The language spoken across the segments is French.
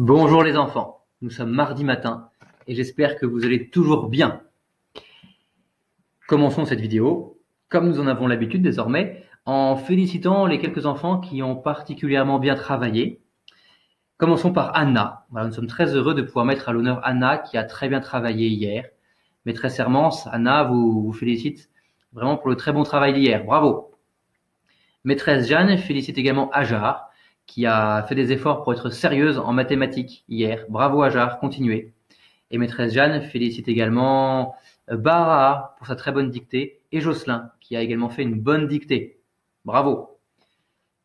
Bonjour les enfants, nous sommes mardi matin et j'espère que vous allez toujours bien. Commençons cette vidéo, comme nous en avons l'habitude désormais, en félicitant les quelques enfants qui ont particulièrement bien travaillé. Commençons par Anna. Voilà, nous sommes très heureux de pouvoir mettre à l'honneur Anna qui a très bien travaillé hier. Maîtresse Hermance, Anna vous félicite vraiment pour le très bon travail d'hier. Bravo. Maîtresse Jeanne félicite également Ajar, qui a fait des efforts pour être sérieuse en mathématiques hier. Bravo Ajar, continuez. Et maîtresse Jeanne félicite également Bara pour sa très bonne dictée et Jocelyn, qui a également fait une bonne dictée. Bravo.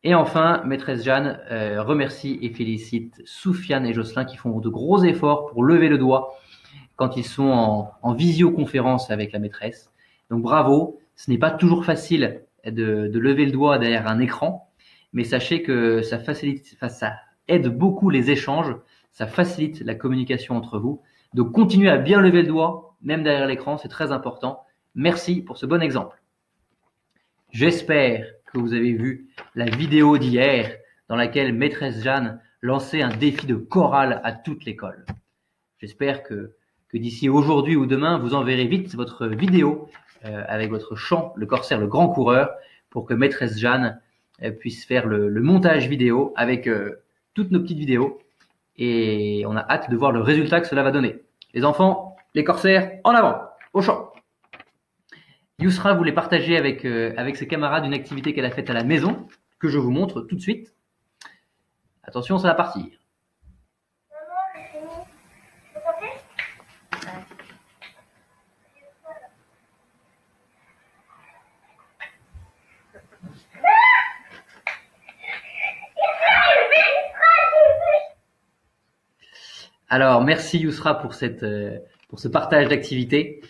Et enfin, maîtresse Jeanne remercie et félicite Soufiane et Jocelyn qui font de gros efforts pour lever le doigt quand ils sont en visioconférence avec la maîtresse. Donc bravo, ce n'est pas toujours facile de lever le doigt derrière un écran, mais sachez que ça aide beaucoup les échanges, ça facilite la communication entre vous. Donc continuez à bien lever le doigt, même derrière l'écran, c'est très important. Merci pour ce bon exemple. J'espère que vous avez vu la vidéo d'hier dans laquelle maîtresse Jeanne lançait un défi de chorale à toute l'école. J'espère que d'ici aujourd'hui ou demain, vous enverrez vite votre vidéo avec votre chant, le corsaire, le grand coureur, pour que maîtresse Jeanne puisse faire le montage vidéo avec toutes nos petites vidéos. Et on a hâte de voir le résultat que cela va donner. Les enfants, les corsaires, en avant, au chant. Yousra voulait partager avec ses camarades une activité qu'elle a faite à la maison, que je vous montre tout de suite. Attention, ça va partir. Alors, merci Yousra pour ce partage d'activité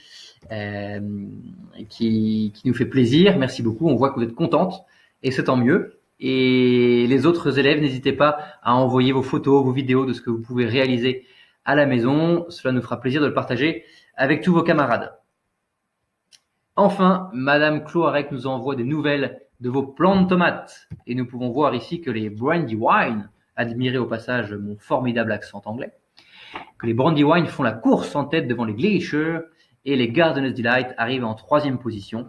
qui nous fait plaisir. Merci beaucoup. On voit que vous êtes contente et c'est tant mieux. Et les autres élèves, n'hésitez pas à envoyer vos photos, vos vidéos de ce que vous pouvez réaliser à la maison. Cela nous fera plaisir de le partager avec tous vos camarades. Enfin, Madame Cloarec nous envoie des nouvelles de vos plants de tomates. Et nous pouvons voir ici que les Brandywine, admirez au passage mon formidable accent anglais, que les Brandywine font la course en tête devant les Glacier et les Gardener's Delight arrivent en 3e position.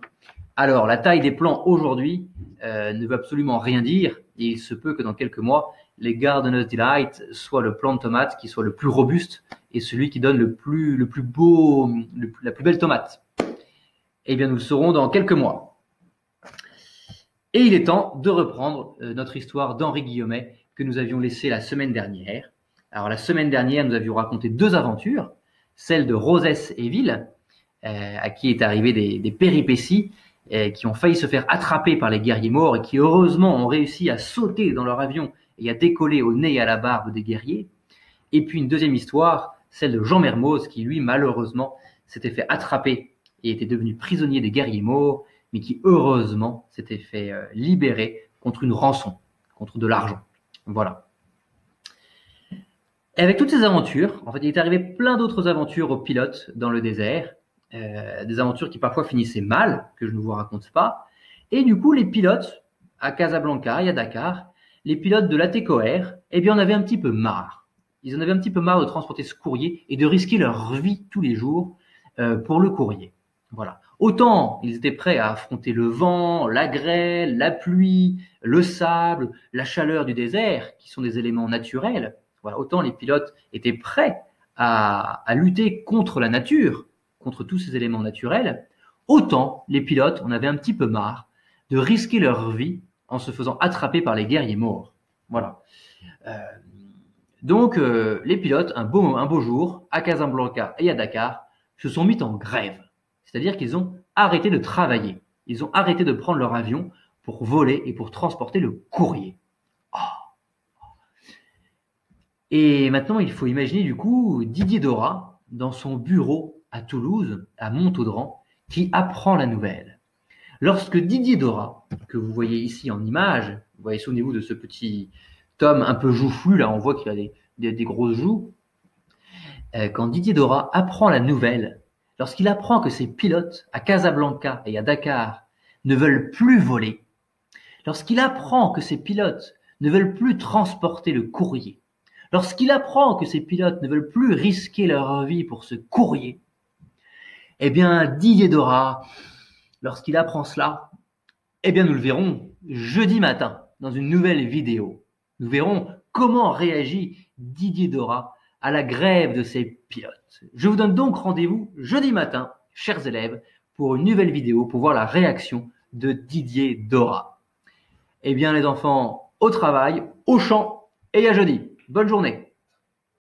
Alors, la taille des plants aujourd'hui ne veut absolument rien dire. Et il se peut que dans quelques mois, les Gardener's Delight soit le plant de tomate qui soit le plus robuste et celui qui donne la plus belle tomate. Eh bien, nous le saurons dans quelques mois. Et il est temps de reprendre notre histoire d'Henri Guillaumet que nous avions laissée la semaine dernière. Alors, la semaine dernière, nous avions raconté 2 aventures, celle de Rosès et Ville, à qui est arrivé des péripéties, qui ont failli se faire attraper par les guerriers morts et qui, heureusement, ont réussi à sauter dans leur avion et à décoller au nez et à la barbe des guerriers. Et puis, une deuxième histoire, celle de Jean Mermoz, qui, lui, malheureusement, s'était fait attraper et était devenu prisonnier des guerriers morts, mais qui, heureusement, s'était fait libérer contre une rançon, contre de l'argent. Voilà. Et avec toutes ces aventures, en fait, il est arrivé plein d'autres aventures aux pilotes dans le désert, des aventures qui parfois finissaient mal, que je ne vous raconte pas. Et du coup, les pilotes à Casablanca et à Dakar, les pilotes de l'ATCOR, eh bien, en avaient un petit peu marre. Ils en avaient un petit peu marre de transporter ce courrier et de risquer leur vie tous les jours pour le courrier. Voilà. Autant ils étaient prêts à affronter le vent, la grêle, la pluie, le sable, la chaleur du désert, qui sont des éléments naturels. Voilà, autant les pilotes étaient prêts à lutter contre la nature, contre tous ces éléments naturels, autant les pilotes en avaient un petit peu marre de risquer leur vie en se faisant attraper par les guerriers morts. Voilà. Donc, les pilotes, un beau jour, à Casablanca et à Dakar, se sont mis en grève. C'est-à-dire qu'ils ont arrêté de travailler. Ils ont arrêté de prendre leur avion pour voler et pour transporter le courrier. Et maintenant, il faut imaginer du coup Didier Dora dans son bureau à Toulouse, à Montaudran, qui apprend la nouvelle. Lorsque Didier Dora, que vous voyez ici en image, vous voyez, souvenez-vous de ce petit homme un peu joufflu, là on voit qu'il a des grosses joues. Quand Didier Dora apprend la nouvelle, lorsqu'il apprend que ses pilotes à Casablanca et à Dakar ne veulent plus voler, lorsqu'il apprend que ses pilotes ne veulent plus transporter le courrier, Lorsqu'il apprend que ces pilotes ne veulent plus risquer leur vie pour ce courrier, eh bien, Didier Dora, lorsqu'il apprend cela, eh bien, nous le verrons jeudi matin dans une nouvelle vidéo. Nous verrons comment réagit Didier Dora à la grève de ses pilotes. Je vous donne donc rendez-vous jeudi matin, chers élèves, pour une nouvelle vidéo pour voir la réaction de Didier Dora. Eh bien, les enfants, au travail, au champ et à jeudi. Bonne journée.